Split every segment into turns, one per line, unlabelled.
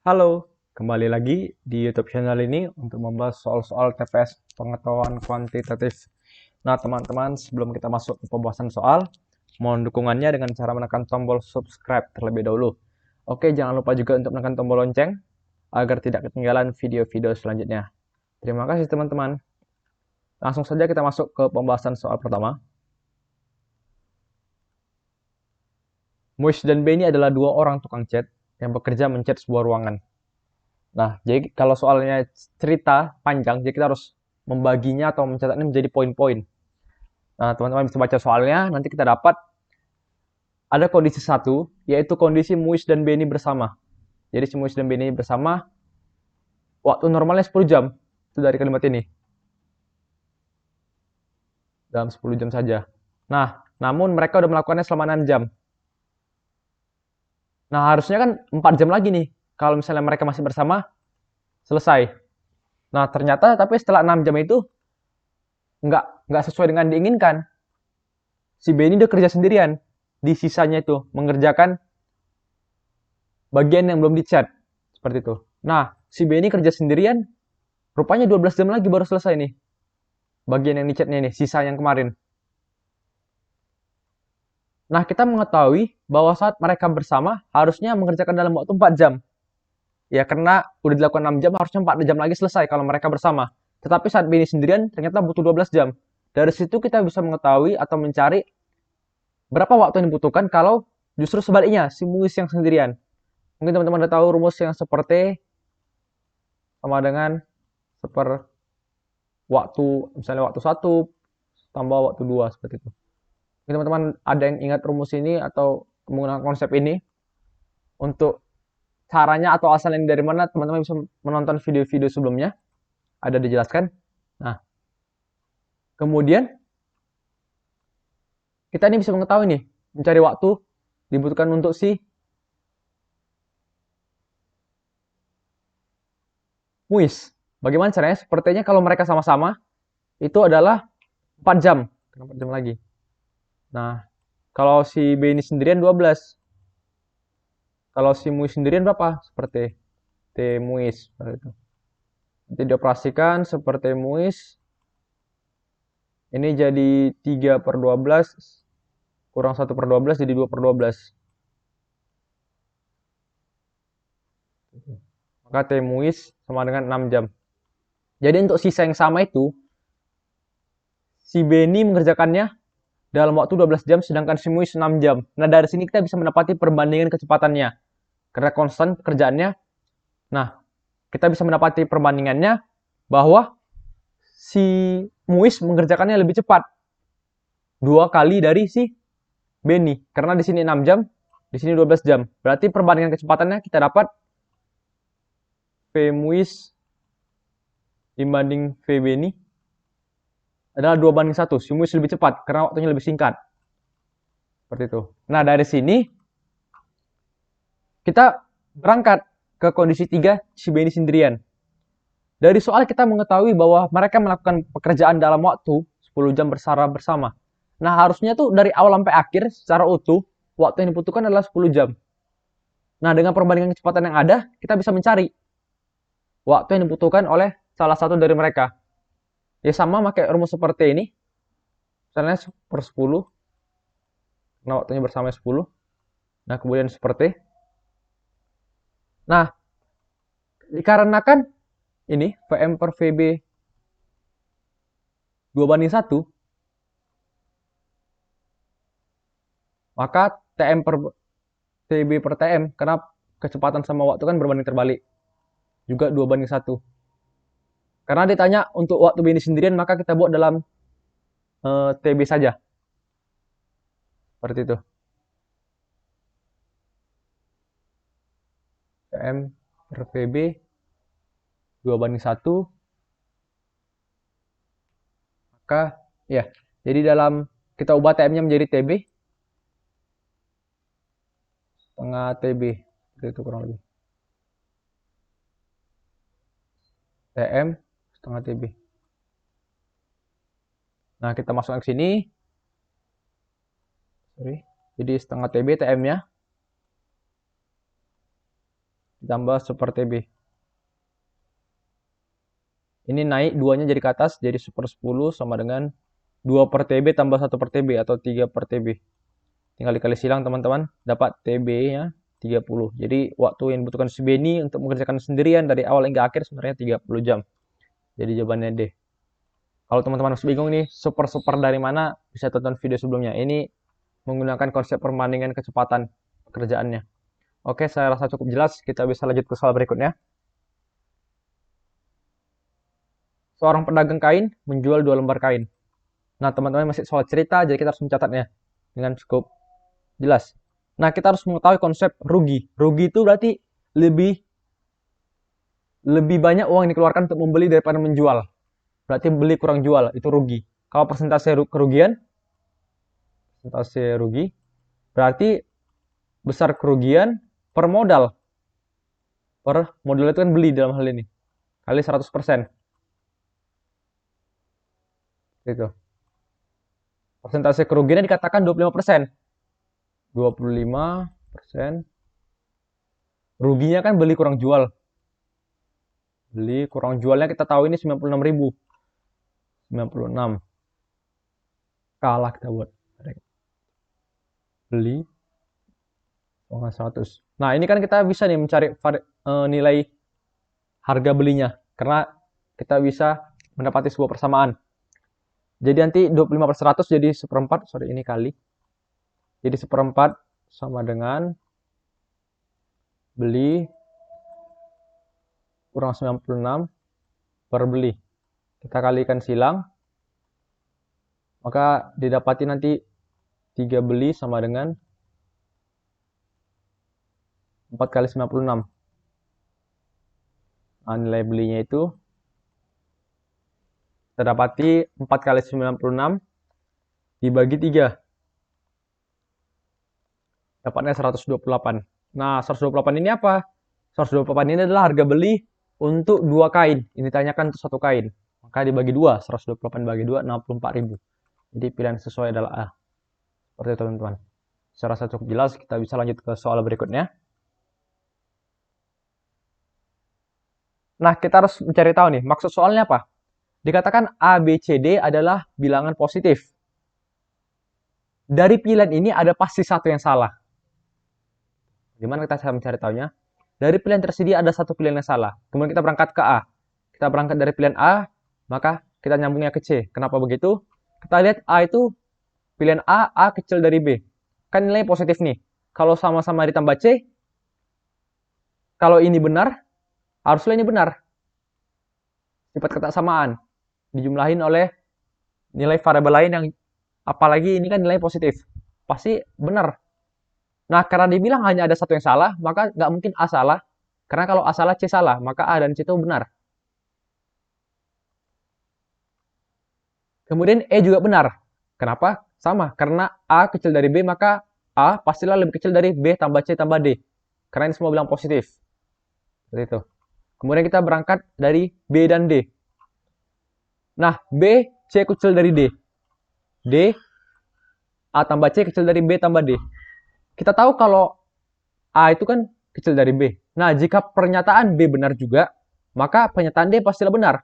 Halo, kembali lagi di YouTube channel ini untuk membahas soal-soal TPS pengetahuan kuantitatif. Nah, teman-teman, sebelum kita masuk ke pembahasan soal, mohon dukungannya dengan cara menekan tombol subscribe terlebih dahulu. Oke, jangan lupa juga untuk menekan tombol lonceng agar tidak ketinggalan video-video selanjutnya. Terima kasih, teman-teman. Langsung saja kita masuk ke pembahasan soal pertama. Muiz dan Benny adalah dua orang tukang cat yang bekerja mencat sebuah ruangan. Nah, jadi kalau soalnya cerita panjang, jadi kita harus membaginya atau mencatatnya menjadi poin-poin. Nah, teman-teman bisa baca soalnya, nanti kita dapat ada kondisi satu, yaitu kondisi Muiz dan Benny bersama. Jadi si Muiz dan Benny bersama, waktu normalnya 10 jam. Itu dari kalimat ini. Dalam 10 jam saja. Nah, namun mereka udah melakukannya selama 6 jam. Nah, harusnya kan 4 jam lagi nih. Kalau misalnya mereka masih bersama, selesai. Nah, ternyata tapi setelah 6 jam itu, nggak sesuai dengan diinginkan. Si Benny udah kerja sendirian di sisanya itu mengerjakan bagian yang belum dicat seperti itu. Nah, si Benny kerja sendirian, rupanya 12 jam lagi baru selesai nih bagian yang dicatnya nih, sisa yang kemarin. Nah, kita mengetahui bahwa saat mereka bersama harusnya mengerjakan dalam waktu 4 jam. Ya, karena udah dilakukan 6 jam, harusnya 4 jam lagi selesai kalau mereka bersama. Tetapi saat Benny sendirian ternyata butuh 12 jam. Dari situ kita bisa mengetahui atau mencari berapa waktu yang dibutuhkan kalau justru sebaliknya, si Muis yang sendirian. Mungkin teman-teman udah tahu rumus yang seperti sama dengan seper waktu, misalnya waktu 1 tambah waktu 2 seperti itu. Mungkin teman-teman ada yang ingat rumus ini atau menggunakan konsep ini untuk caranya atau asalnya dari mana, teman-teman bisa menonton video-video sebelumnya, ada dijelaskan. Nah, kemudian kita ini bisa mengetahui nih, mencari waktu dibutuhkan untuk si Muis. Bagaimana caranya? Sepertinya kalau mereka sama-sama itu adalah 4 jam. Kenapa 4 jam lagi? Nah, kalau si B ini sendirian 12. Kalau si Muis sendirian berapa? Seperti T Muis. Itu. Nanti dioperasikan seperti Muis. Ini jadi 3/12 kurang 1/12 jadi 2/12. Maka T Muis sama dengan 6 jam. Jadi untuk sisa yang sama itu, si Benny mengerjakannya dalam waktu 12 jam, sedangkan si Muis 6 jam. Nah, dari sini kita bisa mendapati perbandingan kecepatannya. Karena konstan pekerjaannya. Nah, kita bisa mendapati perbandingannya bahwa si Muis mengerjakannya lebih cepat. 2 kali dari si Benny. Karena di sini 6 jam, di sini 12 jam. Berarti perbandingan kecepatannya kita dapat V Muis dibanding V Benny adalah 2/1. Si Muis lebih cepat karena waktunya lebih singkat. Seperti itu. Nah, dari sini kita berangkat ke kondisi 3, si Benny sendirian. Dari soal kita mengetahui bahwa mereka melakukan pekerjaan dalam waktu 10 jam bersama. Nah, harusnya tuh dari awal sampai akhir secara utuh, waktu yang dibutuhkan adalah 10 jam. Nah, dengan perbandingan kecepatan yang ada, kita bisa mencari waktu yang dibutuhkan oleh salah satu dari mereka. Ya sama pakai rumus seperti ini. Misalnya 1/10. Nah, waktunya bersama 10. Nah, kemudian seperti. Nah, dikarenakan ini VM per VB 2/1, maka TM per TB per TM, karena kecepatan sama waktu kan berbanding terbalik, juga 2/1. Karena ditanya untuk waktu ini sendirian, maka kita buat dalam TB saja. Seperti itu. TM per VB 2/1. Maka ya, jadi dalam kita ubah TM-nya menjadi TB setengah TB. Itu kurang lebih. TM setengah TB. Nah, kita masukkan ke sini. Sorry. Jadi setengah TB TM-nya. ditambah 1 per TB. Ini naik 2-nya jadi ke atas, jadi 1 per 10 sama dengan 2 per TB tambah 1 per TB atau 3 per TB. Tinggal dikali silang teman-teman, dapat TB-nya 30. Jadi waktu yang dibutuhkan si B ini untuk mengerjakan sendirian dari awal hingga akhir sebenarnya 30 jam. Jadi jawabannya D. Kalau teman-teman masih bingung nih, super dari mana, bisa tonton video sebelumnya. Ini menggunakan konsep perbandingan kecepatan pekerjaannya. Oke, saya rasa cukup jelas. Kita bisa lanjut ke soal berikutnya. Seorang pedagang kain menjual 2 lembar kain. Nah, teman-teman masih soal cerita, jadi kita harus mencatatnya dengan cukup jelas. Nah, kita harus mengetahui konsep rugi. Rugi itu berarti lebih banyak uang yang dikeluarkan untuk membeli daripada menjual. Berarti beli kurang jual, itu rugi. Kalau persentase kerugian, persentase rugi, berarti besar kerugian per modal. Per modal itu kan beli dalam hal ini. Kali 100%. Gitu. Persentase kerugiannya dikatakan 25%. 25%. Ruginya kan beli kurang jual. Beli kurang jualnya kita tahu ini 96.000. 96. Kalah kita buat. Beli 100. Nah, ini kan kita bisa nih mencari nilai harga belinya. Karena kita bisa mendapati sebuah persamaan. Jadi nanti 25 per 100 jadi 1/4. Sorry, ini kali. Jadi 1/4 sama dengan beli kurang 96 per beli. Kita kalikan silang. Maka didapati nanti 3 beli sama dengan 4 kali 96. Nah, nilai belinya itu kita dapati 4 kali 96 dibagi 3. Dapatnya 128. Nah, 128 ini apa? 128 ini adalah harga beli untuk 2 kain. Ini ditanyakan untuk 1 kain. Maka dibagi 2. 128 bagi 2, 64.000. Jadi pilihan sesuai adalah A. Seperti itu teman-teman. Saya rasa cukup jelas. Kita bisa lanjut ke soal berikutnya. Nah, kita harus mencari tahu nih, maksud soalnya apa? Dikatakan A, B, C, D adalah bilangan positif. Dari pilihan ini ada pasti satu yang salah. Gimana kita bisa mencari tahunya? Dari pilihan tersedia ada satu pilihan yang salah. Kemudian kita berangkat ke A. Kita berangkat dari pilihan A, maka kita nyambungnya ke C. Kenapa begitu? Kita lihat A itu pilihan A kecil dari B. Kan nilai positif nih. Kalau sama-sama ditambah C, kalau ini benar, harusnya ini benar. Sifat kesamaan dijumlahin oleh nilai variabel lain yang apalagi ini kan nilai positif. Pasti benar. Nah, karena dibilang hanya ada satu yang salah, maka nggak mungkin A salah. Karena kalau A salah, C salah. Maka A dan C itu benar. Kemudian E juga benar. Kenapa? Sama. Karena A kecil dari B, maka A pastilah lebih kecil dari B tambah C tambah D. Karena ini semua bilang positif. Seperti itu. Kemudian kita berangkat dari B dan D. Nah, B, C kecil dari D. D, A tambah C kecil dari B tambah D. Kita tahu kalau A itu kan kecil dari B. Nah, jika pernyataan B benar juga, maka pernyataan D pastilah benar.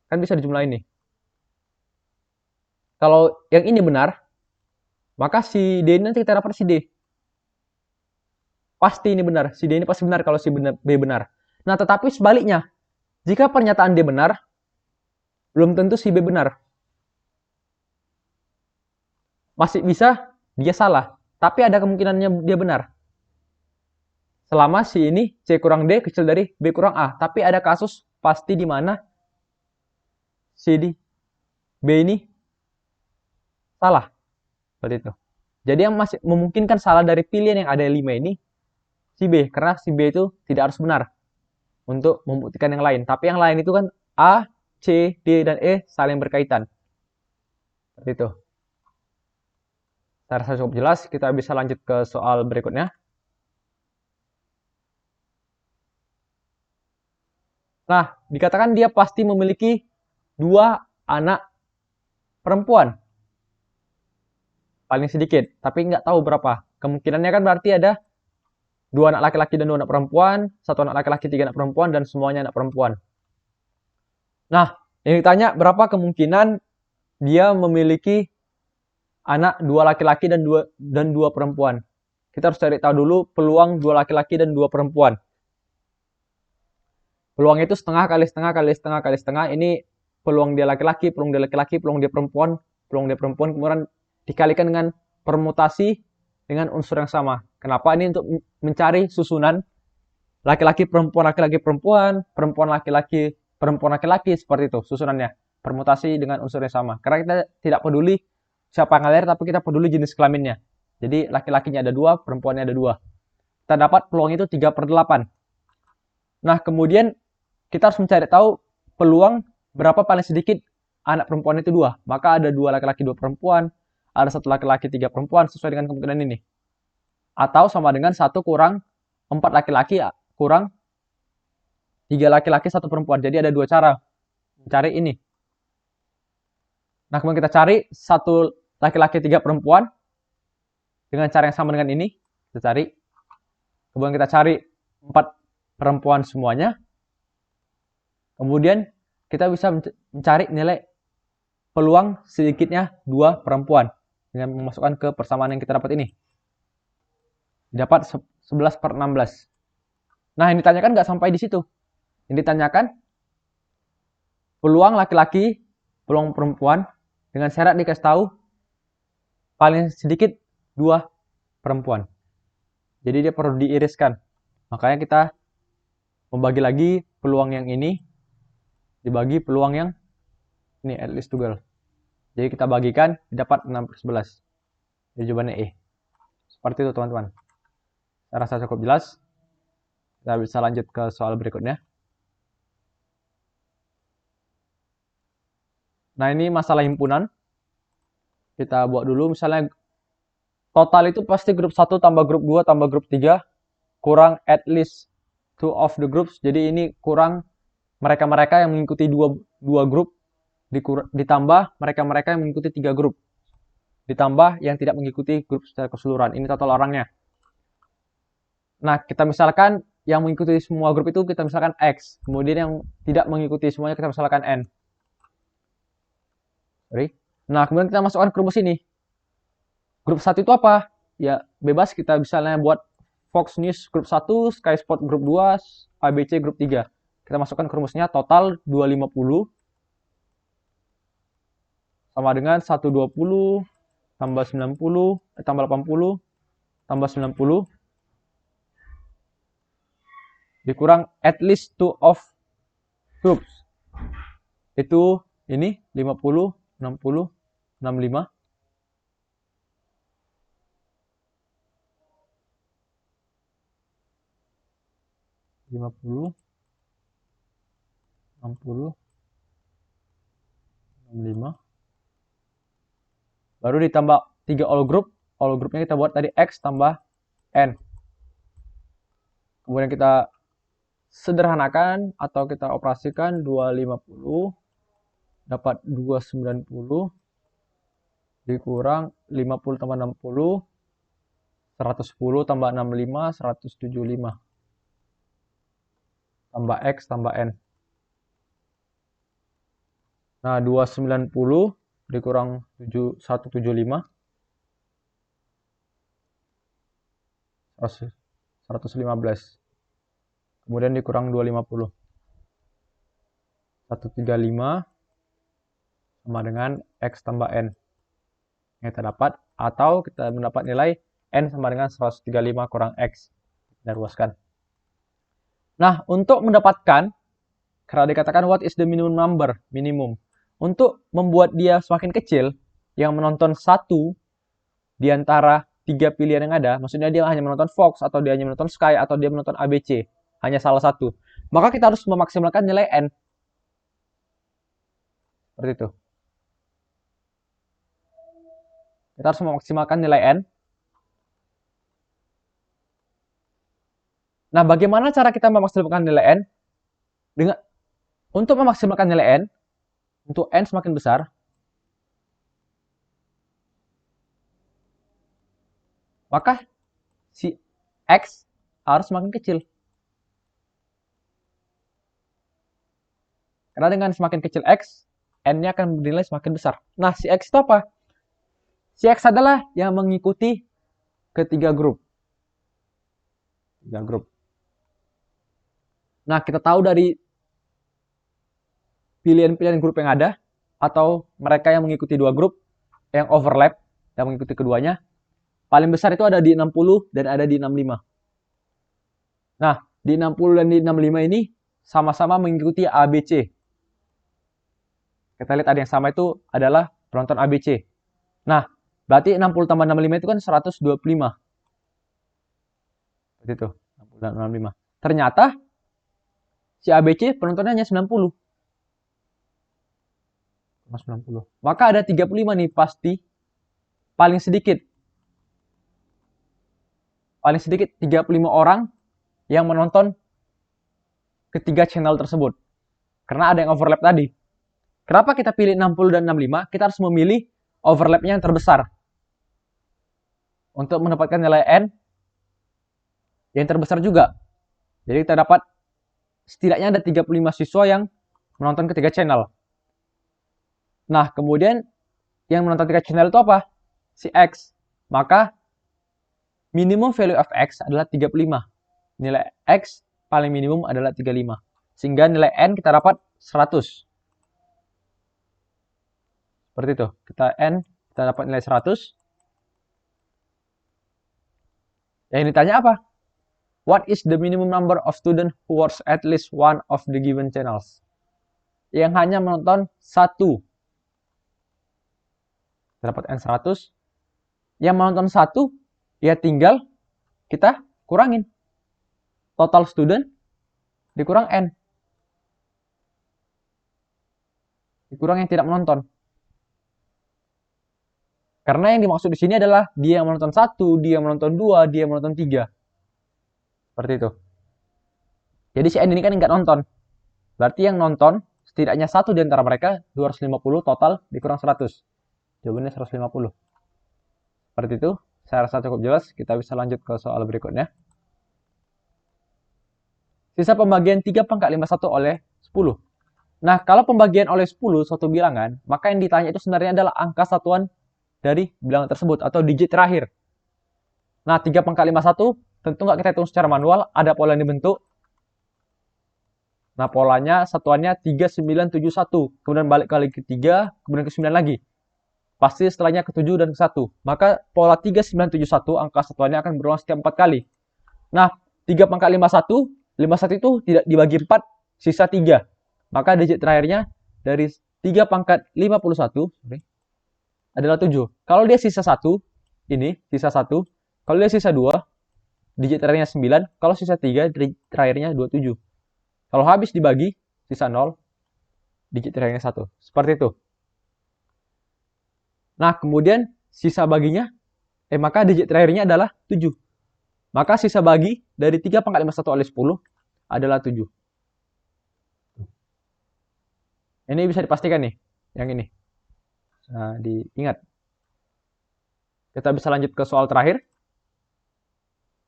Kan bisa dijumlahin nih. Kalau yang ini benar, maka si D ini nanti kita dapat si D. Pasti ini benar. Si D ini pasti benar kalau si B benar. Nah, tetapi sebaliknya, jika pernyataan D benar, belum tentu si B benar. Masih bisa dia salah, tapi ada kemungkinannya dia benar. Selama si ini C kurang D kecil dari B kurang A. Tapi ada kasus pasti di mana si B ini salah. Seperti itu. Jadi yang masih memungkinkan salah dari pilihan yang ada 5 ini, si B. Karena si B itu tidak harus benar untuk membuktikan yang lain. Tapi yang lain itu kan A, C, D, dan E saling berkaitan. Seperti itu. Saya rasa cukup jelas. Kita bisa lanjut ke soal berikutnya. Nah, dikatakan dia pasti memiliki 2 anak perempuan. Paling sedikit, tapi nggak tahu berapa. Kemungkinannya kan berarti ada 2 anak laki-laki dan 2 anak perempuan, 1 anak laki-laki, 3 anak perempuan, dan semuanya anak perempuan. Nah, yang ditanya berapa kemungkinan dia memiliki anak 2 laki-laki dan 2 perempuan. Kita harus cari tahu dulu peluang 2 laki-laki dan 2 perempuan. Peluangnya itu setengah kali setengah kali setengah kali setengah. Ini peluang dia laki-laki, peluang dia laki-laki, peluang dia perempuan, peluang dia perempuan, kemudian dikalikan dengan permutasi dengan unsur yang sama. Kenapa? Ini untuk mencari susunan laki-laki perempuan laki-laki perempuan, perempuan laki-laki perempuan laki-laki, seperti itu susunannya. Permutasi dengan unsur yang sama. Karena kita tidak peduli siapa yang lahir, tapi kita peduli jenis kelaminnya. Jadi laki-lakinya ada 2, perempuannya ada 2. Kita dapat peluang itu 3/8. Nah, kemudian kita harus mencari tahu peluang berapa paling sedikit anak perempuan itu 2. Maka ada 2 laki-laki 2 perempuan, ada 1 laki-laki 3 perempuan sesuai dengan kemungkinan ini. Atau sama dengan 1 kurang 4 laki-laki kurang 3 laki-laki 1 perempuan. Jadi ada 2 cara mencari ini. Nah, kemudian kita cari 1 laki-laki 3 perempuan dengan cara yang sama dengan ini. Kita cari. Kemudian kita cari 4 perempuan semuanya. Kemudian kita bisa mencari nilai peluang sedikitnya 2 perempuan dengan memasukkan ke persamaan yang kita dapat ini. Dapat 11/16. Nah, yang ditanyakan nggak sampai di situ. Yang ditanyakan peluang laki-laki, peluang perempuan, dengan syarat dikasih tahu paling sedikit 2 perempuan. Jadi dia perlu diiriskan. Makanya kita membagi lagi peluang yang ini dibagi peluang yang ini, at least 2 girl. Jadi kita bagikan, dapat 6/11. Jadi jawabannya E. Seperti itu teman-teman. Saya rasa cukup jelas. Kita bisa lanjut ke soal berikutnya. Nah, ini masalah himpunan. Kita buat dulu, misalnya total itu pasti grup 1 tambah grup 2 tambah grup 3 kurang at least 2 of the groups. Jadi ini kurang mereka-mereka yang mengikuti 2 grup ditambah mereka-mereka yang mengikuti 3 grup. Ditambah yang tidak mengikuti grup secara keseluruhan. Ini total orangnya. Nah, kita misalkan yang mengikuti semua grup itu kita misalkan X. Kemudian yang tidak mengikuti semuanya kita misalkan N. Nah, kemudian kita masukkan ke rumus ini. Grup 1 itu apa? Ya, bebas kita misalnya buat Fox News grup 1, Sky Sport grup 2, ABC grup 3. Kita masukkan ke rumusnya total 250 sama dengan 120 tambah 90 tambah 80 tambah 90 dikurang at least 2 of groups. Itu ini 50, 60, 65. Lima puluh, 60, 65. Baru ditambah 3 all group. All groupnya kita buat tadi X tambah N. Kemudian kita sederhanakan atau kita operasikan 250 dapat 290 dikurang 50 tambah 60 110 tambah 65 175 tambah X tambah N. Nah, 290 dikurang 175 115. Kemudian dikurang 250. 135 sama dengan X tambah N. Yang kita dapat, atau kita mendapat nilai N sama dengan 135 kurang X. Kita ruaskan. Nah, untuk mendapatkan, karena dikatakan what is the minimum number, minimum. Untuk membuat dia semakin kecil, yang menonton 1 di antara 3 pilihan yang ada, maksudnya dia hanya menonton Fox, atau dia hanya menonton Sky, atau dia menonton ABC, hanya salah satu. Maka kita harus memaksimalkan nilai N. Seperti itu. Kita harus memaksimalkan nilai N. Nah, bagaimana cara kita memaksimalkan nilai N? Untuk memaksimalkan nilai N, untuk N semakin besar, maka si X harus semakin kecil. Karena dengan semakin kecil X, N-nya akan bernilai semakin besar. Nah, si X itu apa? Si X adalah yang mengikuti ketiga grup. Tiga grup. Nah, kita tahu dari pilihan-pilihan grup yang ada, atau mereka yang mengikuti dua grup, yang overlap, yang mengikuti keduanya, paling besar itu ada di 60 dan ada di 65. Nah, di 60 dan di 65 ini sama-sama mengikuti ABC. Kita lihat ada yang sama itu adalah penonton ABC. Nah, berarti 60 tambah 65 itu kan 125. Seperti itu, 60 dan 65. Ternyata si ABC penontonnya hanya 90. 90. Maka ada 35 nih pasti paling sedikit. Paling sedikit 35 orang yang menonton ketiga channel tersebut. Karena ada yang overlap tadi. Kenapa kita pilih 60 dan 65? Kita harus memilih overlapnya yang terbesar. Untuk mendapatkan nilai N yang terbesar juga. Jadi kita dapat setidaknya ada 35 siswa yang menonton ketiga channel. Nah, kemudian yang menonton ketiga channel itu apa? Si X. Maka minimum value of X adalah 35. Nilai X paling minimum adalah 35. Sehingga nilai N kita dapat 100. Seperti itu. Kita dapat nilai 100. Yang ditanya apa? What is the minimum number of students who watch at least one of the given channels? Yang hanya menonton satu. Kita dapat N 100. Yang menonton satu, ya tinggal kita kurangin. Total student dikurang N. Dikurang yang tidak menonton. Karena yang dimaksud di sini adalah dia yang menonton 1, dia yang menonton 2, dia yang menonton 3. Seperti itu. Jadi si N ini kan nggak nonton. Berarti yang nonton setidaknya satu di antara mereka 250 total dikurang 100. Jawabannya 150. Seperti itu. Saya rasa cukup jelas. Kita bisa lanjut ke soal berikutnya. Sisa pembagian 3/51 oleh 10. Nah, kalau pembagian oleh 10 suatu bilangan, maka yang ditanya itu sebenarnya adalah angka satuan dari bilangan tersebut atau digit terakhir. Nah, 3/51 tentu nggak kita hitung secara manual, ada pola yang dibentuk. Nah, polanya satuannya 3971, kemudian balik kali ke 3, kemudian ke 9 lagi. Pasti setelahnya ke 7 dan ke 1. Maka pola 3971 angka satuannya akan berulang setiap 4 kali. Nah, 3/51, 51 itu tidak dibagi 4, sisa 3. Maka digit terakhirnya dari 3/51 adalah 7. Kalau dia sisa 1, ini sisa 1. Kalau dia sisa 2, digit terakhirnya 9. Kalau sisa 3, digit terakhirnya 27. Kalau habis dibagi, sisa 0, digit terakhirnya 1. Seperti itu. Nah, kemudian sisa baginya, maka digit terakhirnya adalah 7. Maka sisa bagi dari 3/51 oleh 10 adalah 7. Ini bisa dipastikan nih, yang ini. Nah, diingat. Kita bisa lanjut ke soal terakhir.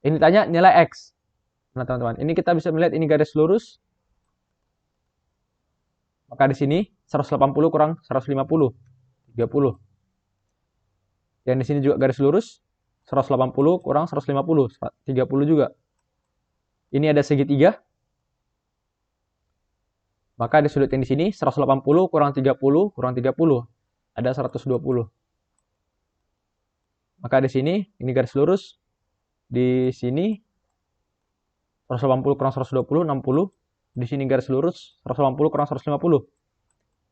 Ini tanya nilai X. Nah, teman-teman, ini kita bisa melihat ini garis lurus. Maka di sini 180 kurang 150, 30. Yang di sini juga garis lurus. 180 kurang 150, 30 juga. Ini ada segitiga. Maka di sudut yang di sini 180 kurang 30 kurang 30. Ada 120. Maka di sini ini garis lurus. Di sini 180 kurang 120, 60. Di sini garis lurus 180 kurang 150,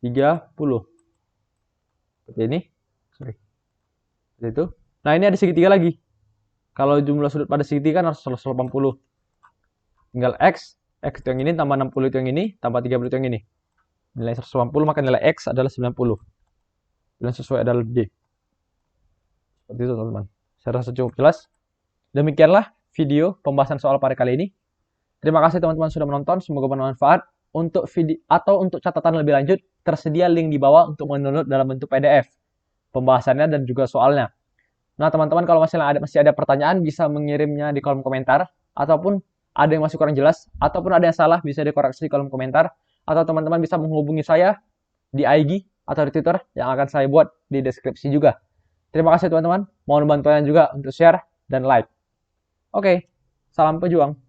30. Seperti ini. Sorry. Seperti itu. Nah, ini ada segitiga lagi. Kalau jumlah sudut pada segitiga kan harus 180. Tinggal X itu yang ini, tambah 60 itu yang ini, tambah 30 itu yang ini. Nilai 180, maka nilai X adalah 90. Dan sesuai adalah D. Seperti itu, teman-teman. Saya rasa cukup jelas. Demikianlah video pembahasan soal pada kali ini. Terima kasih teman-teman sudah menonton. Semoga bermanfaat. Untuk video atau untuk catatan lebih lanjut, tersedia link di bawah untuk mendownload dalam bentuk PDF. Pembahasannya dan juga soalnya. Nah, teman-teman kalau masih ada pertanyaan bisa mengirimnya di kolom komentar. ataupun ada yang masih kurang jelas, ataupun ada yang salah bisa dikoreksi di kolom komentar, atau teman-teman bisa menghubungi saya di IG atau di Twitter yang akan saya buat di deskripsi juga. Terima kasih teman-teman, mohon bantuan juga untuk share dan like. Oke, salam pejuang.